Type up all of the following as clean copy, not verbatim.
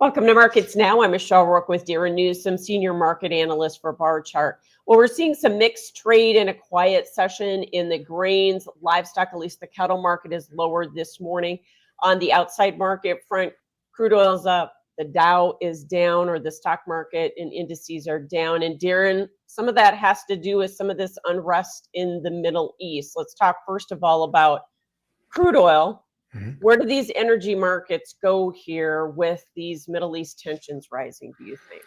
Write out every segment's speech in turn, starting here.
Welcome to Markets Now. I'm Michelle Rook with Darin Newsom, Senior Market Analyst for Barchart. Well, we're seeing some mixed trade and a quiet session in the grains, livestock, at least the cattle market is lower this morning. On the outside market front, crude oil's up, the Dow is down, or the stock market and indices are down. And Darin, some of that has to do with some of this unrest in the Middle East. Let's talk first of all about crude oil. Where do these energy markets go here with these Middle East tensions rising, do you think?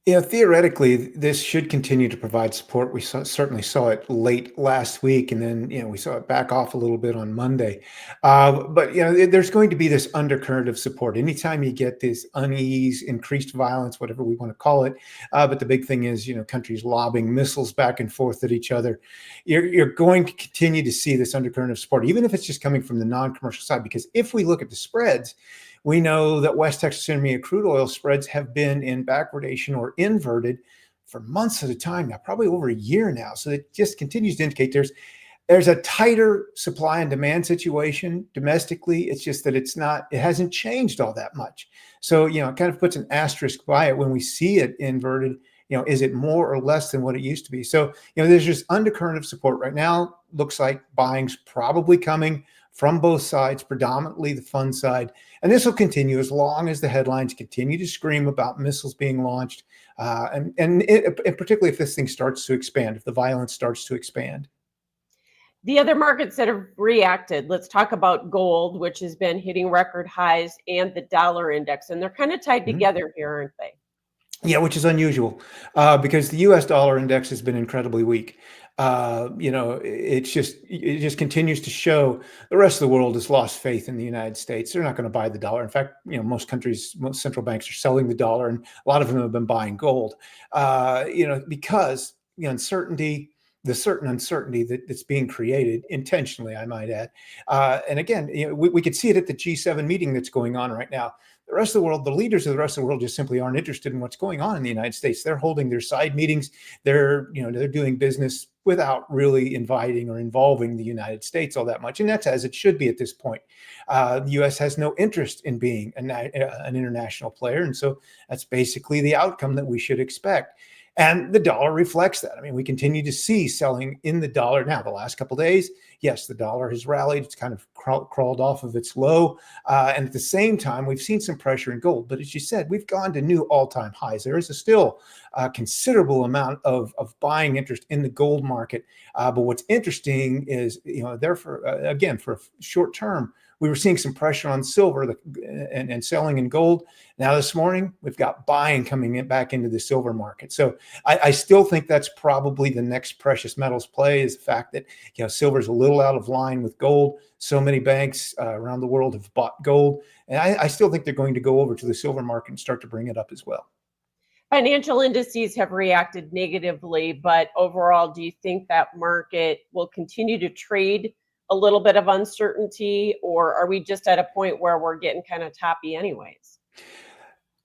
Theoretically, this should continue to provide support. We certainly saw it late last week, and then we saw it back off a little bit on Monday. But there's going to be this undercurrent of support anytime you get this unease, increased violence, whatever we want to call it. But the big thing is, countries lobbing missiles back and forth at each other. You're going to continue to see this undercurrent of support, even if it's just coming from the non-commercial side. Because if we look at the spreads, we know that West Texas Intermediate crude oil spreads have been in backwardation or inverted for months at a time now, probably over a year now. So it just continues to indicate there's a tighter supply and demand situation domestically. It's just that it hasn't changed all that much. So, it kind of puts an asterisk by it when we see it inverted. Is it more or less than what it used to be? So, there's just undercurrent of support right now. Looks like buying's probably coming from both sides, predominantly the fund side. And this will continue as long as the headlines continue to scream about missiles being launched, and particularly if this thing starts to expand, if the violence starts to expand. The other markets that have reacted, let's talk about gold, which has been hitting record highs, and the dollar index. And they're kind of tied together here, aren't they? Yeah, which is unusual because the U.S. dollar index has been incredibly weak. It just continues to show the rest of the world has lost faith in the United States. They're not going to buy the dollar. In fact, most central banks are selling the dollar, and a lot of them have been buying gold. Because the certain uncertainty that's being created intentionally, I might add. And again, we could see it at the G7 meeting that's going on right now. The rest of the world, the leaders of the rest of the world just simply aren't interested in what's going on in the United States. They're holding their side meetings. They're doing business without really inviting or involving the United States all that much. And that's as it should be at this point. The U.S. has no interest in being an international player. And so that's basically the outcome that we should expect. And the dollar reflects that. I mean, we continue to see selling in the dollar now. The last couple of days, yes, the dollar has rallied. It's kind of crawled off of its low. And at the same time, we've seen some pressure in gold. But as you said, we've gone to new all-time highs. There is still a considerable amount of buying interest in the gold market. But what's interesting is, for a short term, we were seeing some pressure on silver and selling in gold. Now this morning, we've got buying coming back into the silver market. So I still think that's probably the next precious metals play, is the fact that silver is a little out of line with gold. So many banks around the world have bought gold. And I still think they're going to go over to the silver market and start to bring it up as well. Financial indices have reacted negatively, but overall, do you think that market will continue to trade a little bit of uncertainty, or are we just at a point where we're getting kind of toppy anyways?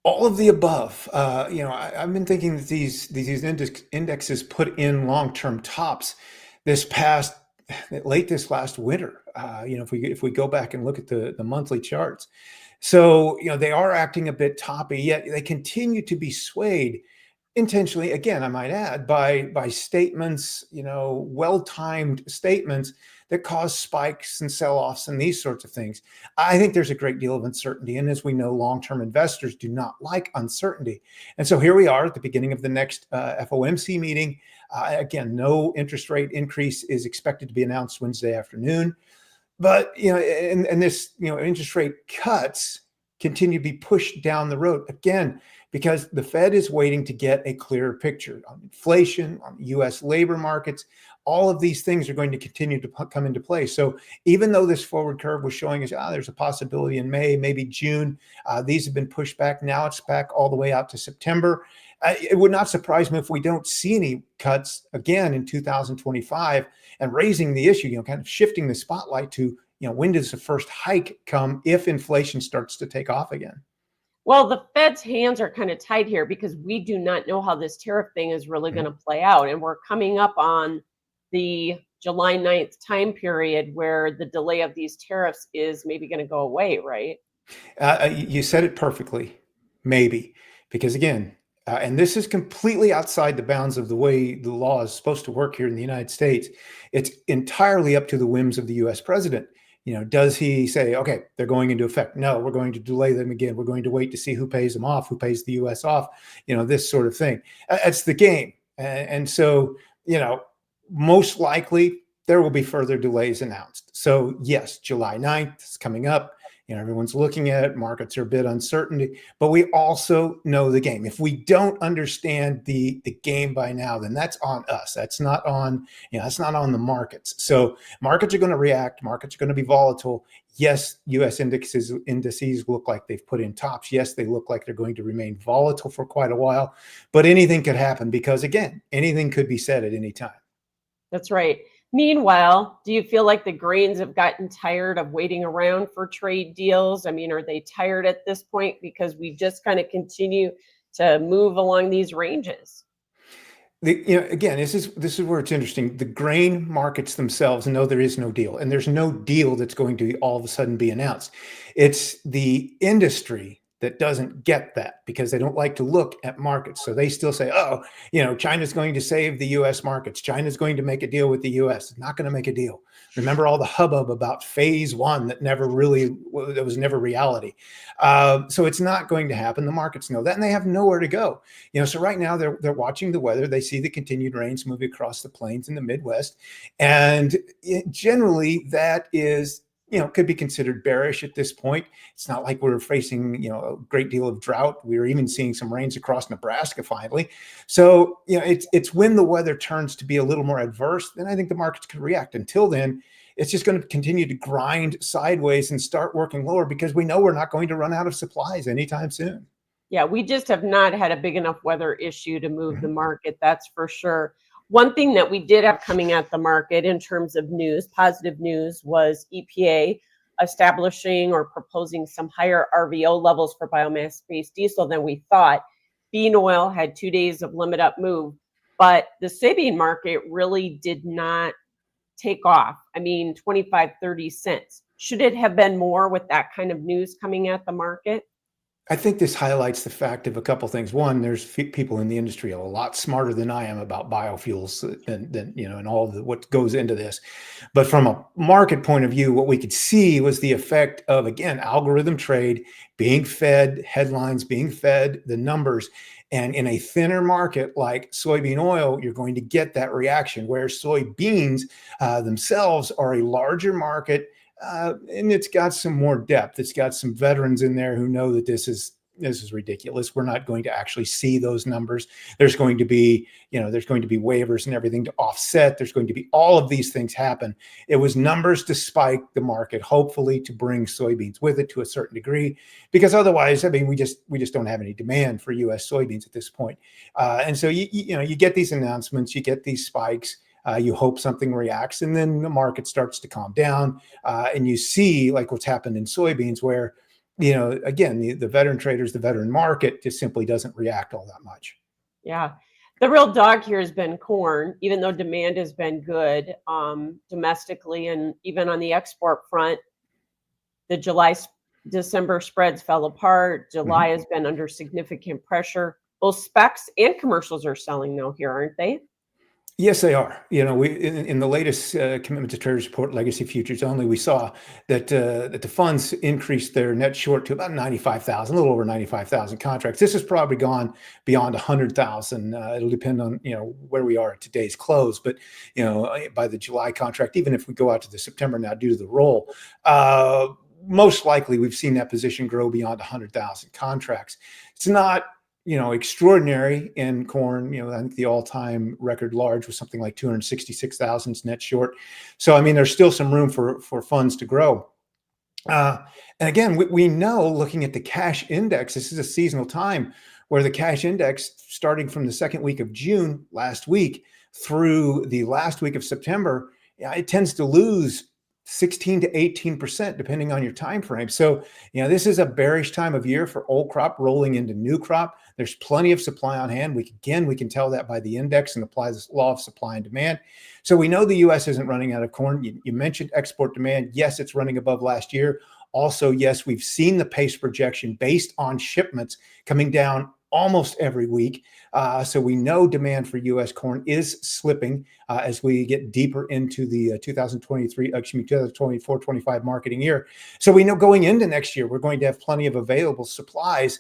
All of the above. I've been thinking that these indexes put in long-term tops late this last winter. If we go back and look at the monthly charts, so they are acting a bit toppy, yet they continue to be swayed intentionally, again, I might add, by statements, well-timed statements that cause spikes and sell-offs and these sorts of things. I think there's a great deal of uncertainty. And as we know, long-term investors do not like uncertainty. And so here we are at the beginning of the next FOMC meeting. Again, no interest rate increase is expected to be announced Wednesday afternoon. But, and this, interest rate cuts continue to be pushed down the road. Again, because the Fed is waiting to get a clearer picture on inflation, on U.S. labor markets. All of these things are going to continue to come into play. So even though this forward curve was showing us, there's a possibility in May, maybe June, these have been pushed back. Now it's back all the way out to September. It would not surprise me if we don't see any cuts again in 2025, and raising the issue, kind of shifting the spotlight to, when does the first hike come if inflation starts to take off again? Well, the Fed's hands are kind of tied here because we do not know how this tariff thing is really going to play out. And we're coming up on the July 9th time period where the delay of these tariffs is maybe going to go away, right? You said it perfectly. maybe, because again, and this is completely outside the bounds of the way the law is supposed to work here in the United States. It's entirely up to the whims of the U.S. president. Does he say, okay, they're going into effect? No, we're going to delay them again. We're going to wait to see who pays them off, who pays the U.S. off, this sort of thing. That's the game. And so, most likely there will be further delays announced. So yes, July 9th is coming up. Everyone's looking at it. Markets are a bit uncertain, but we also know the game. If we don't understand the game by now, then that's on us. That's not on, that's not on the markets. So markets are going to react. Markets are going to be volatile. Yes, U.S. indices look like they've put in tops. Yes, they look like they're going to remain volatile for quite a while, but anything could happen because, again, anything could be said at any time. That's right. Meanwhile, do you feel like the grains have gotten tired of waiting around for trade deals? I mean, are they tired at this point because we just kind of continue to move along these ranges? Again, this is where it's interesting. The grain markets themselves know there is no deal, and there's no deal that's going to all of a sudden be announced. It's the industry that doesn't get that because they don't like to look at markets. So they still say, oh, China's going to save the U.S. markets. China's going to make a deal with the U.S. It's not going to make a deal. Remember all the hubbub about phase one that was never reality. So it's not going to happen. The markets know that, and they have nowhere to go. So right now they're watching the weather. They see the continued rains moving across the plains in the Midwest, and generally that is, could be considered bearish at this point. It's not like we're facing, a great deal of drought. We're even seeing some rains across Nebraska finally. So, it's when the weather turns to be a little more adverse, then I think the markets could react. Until then, it's just going to continue to grind sideways and start working lower because we know we're not going to run out of supplies anytime soon. Yeah, we just have not had a big enough weather issue to move the market, that's for sure. One thing that we did have coming at the market in terms of news, positive news, was EPA establishing or proposing some higher RVO levels for biomass-based diesel than we thought. Bean oil had 2 days of limit up move, but the soybean market really did not take off. I mean, 25, 30 cents. Should it have been more with that kind of news coming at the market? I think this highlights the fact of a couple things. One, there's people in the industry a lot smarter than I am about biofuels than and all of what goes into this. But from a market point of view, what we could see was the effect of, again, algorithm trade being fed, headlines being fed, the numbers. And in a thinner market like soybean oil, you're going to get that reaction, where soybeans themselves are a larger market. And it's got some more depth. It's got some veterans in there who know that this is ridiculous. We're not going to actually see those numbers. There's going to be, waivers and everything to offset. There's going to be all of these things happen. It was numbers to spike the market, hopefully to bring soybeans with it to a certain degree, because otherwise, I mean, we just don't have any demand for U.S. soybeans at this point. And so you get these announcements, you get these spikes. You hope something reacts, and then the market starts to calm down. And you see, like what's happened in soybeans, where, again, the veteran traders, the veteran market just simply doesn't react all that much. Yeah. The real dog here has been corn, even though demand has been good domestically and even on the export front. The December spreads fell apart. July has been under significant pressure. Both specs and commercials are selling though here, aren't they? Yes, they are. We in the latest commitment to traders report, legacy futures only, we saw that the funds increased their net short to about 95,000, a little over 95,000 contracts. This has probably gone beyond 100,000. It'll depend on where we are at today's close, but by the July contract, even if we go out to the September now due to the roll, most likely we've seen that position grow beyond 100,000 contracts. It's not extraordinary in corn. I think the all-time record large was something like 266,000 net short. So, I mean, there's still some room for funds to grow. And again, we know, looking at the cash index, this is a seasonal time where the cash index, starting from the second week of June last week through the last week of September, it tends to lose 16 to 18%, depending on your time frame. So, this is a bearish time of year for old crop rolling into new crop. There's plenty of supply on hand. We can tell that by the index and apply this law of supply and demand. So we know the U.S. isn't running out of corn. You mentioned export demand. Yes, it's running above last year. Also, yes, we've seen the pace projection based on shipments coming down almost every week. So we know demand for U.S. corn is slipping as we get deeper into the 2024-25 marketing year. So we know going into next year, we're going to have plenty of available supplies,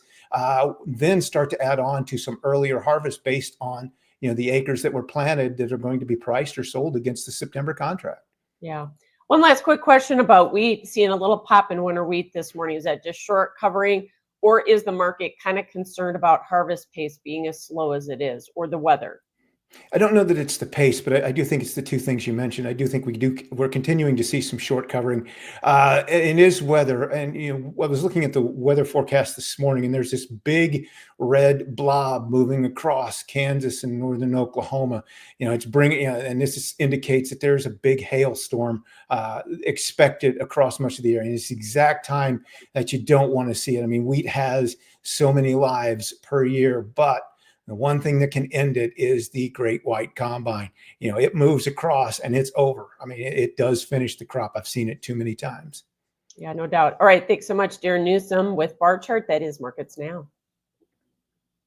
then start to add on to some earlier harvest based on the acres that were planted that are going to be priced or sold against the September contract. Yeah. One last quick question about wheat. Seeing a little pop in winter wheat this morning. Is that just short covering, or is the market kind of concerned about harvest pace being as slow as it is, or the weather? I don't know that it's the pace, but I do think it's the two things you mentioned. I do think we're continuing to see some short covering. It is weather. And, I was looking at the weather forecast this morning, and there's this big red blob moving across Kansas and northern Oklahoma. It's bringing, and this indicates that there's a big hailstorm expected across much of the area. And it's the exact time that you don't want to see it. I mean, wheat has so many lives per year, but the one thing that can end it is the great white combine. It moves across and it's over. I mean, it does finish the crop. I've seen it too many times. Yeah, no doubt. All right. Thanks so much, Darin Newsom with Barchart. That is Markets Now.